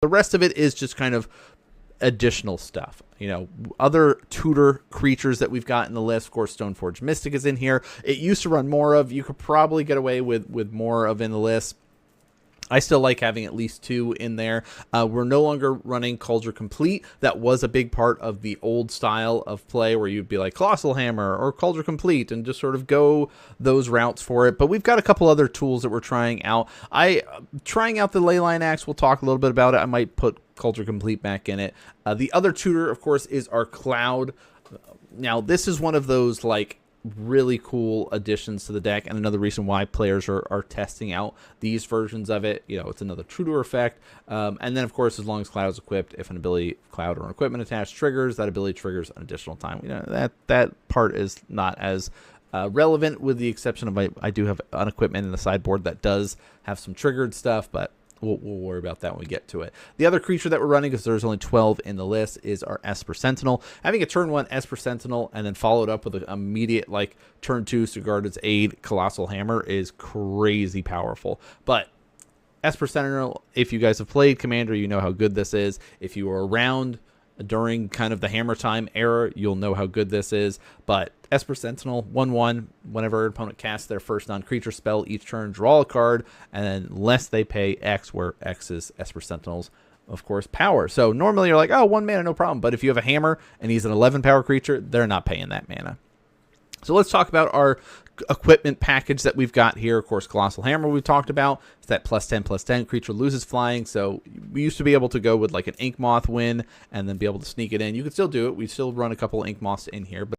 The rest of it is just kind of additional stuff. You know, other tutor creatures that we've got in the list. Of course, Stoneforge Mystic is in here. It used to run more of. You could probably get away with more of in the list. I still like having at least 2 in there. We're no longer running Cauldron Complete. That was a big part of the old style of play where you'd be like Colossal Hammer or Cauldron Complete and just sort of go those routes for it. But we've got a couple other tools that we're trying out. Trying out the Leyline Axe. We'll talk a little bit about it. I might put Cauldron Complete back in it. The other tutor, of course, is our Cloud. Now, this is one of those like really cool additions to the deck, and another reason why players are testing out these versions of it. You know, it's another tutor effect, and then of course, as long as Cloud is equipped, if an ability, Cloud, or an equipment attached triggers, that ability triggers an additional time. You know, that part is not as relevant, with the exception of I do have an equipment in the sideboard that does have some triggered stuff, but we'll worry about that when we get to it. The other creature that we're running, because there's only 12 in the list, is our Esper Sentinel. Having a turn 1 Esper Sentinel and then followed up with an immediate like turn 2 Sigarda's Aid Colossal Hammer is crazy powerful. But Esper Sentinel, if you guys have played Commander, you know how good this is. If you were around during kind of the Hammer Time era, you'll know how good this is. But Esper Sentinel, 1/1, whenever an opponent casts their first non-creature spell each turn, draw a card, and then unless they pay X, where X is Esper Sentinel's, of course, power. So normally you're like, oh, 1 mana, no problem. But if you have a hammer and he's an 11 power creature, they're not paying that mana. So let's talk about our equipment package that we've got here. Of course, Colossal Hammer we've talked about. It's that +10/+10 creature loses flying. So we used to be able to go with like an Ink Moth win and then be able to sneak it in. You could still do it. We still run a couple of Ink Moths in here, but